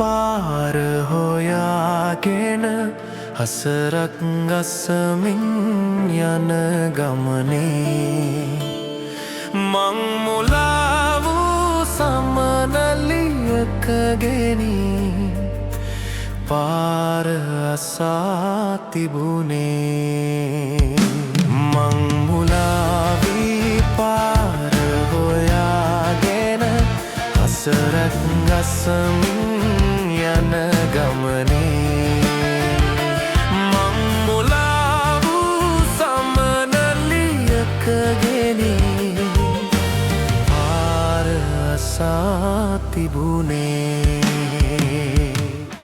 පාර හොයාගෙන හසරක් ගසමින් යන ගමනේ මං මුලා වූ සමනලියකගෙනි පාර අසා තිබුණේ මං මුලා වී පාර හොයාගෙන හසරක් ගසමින්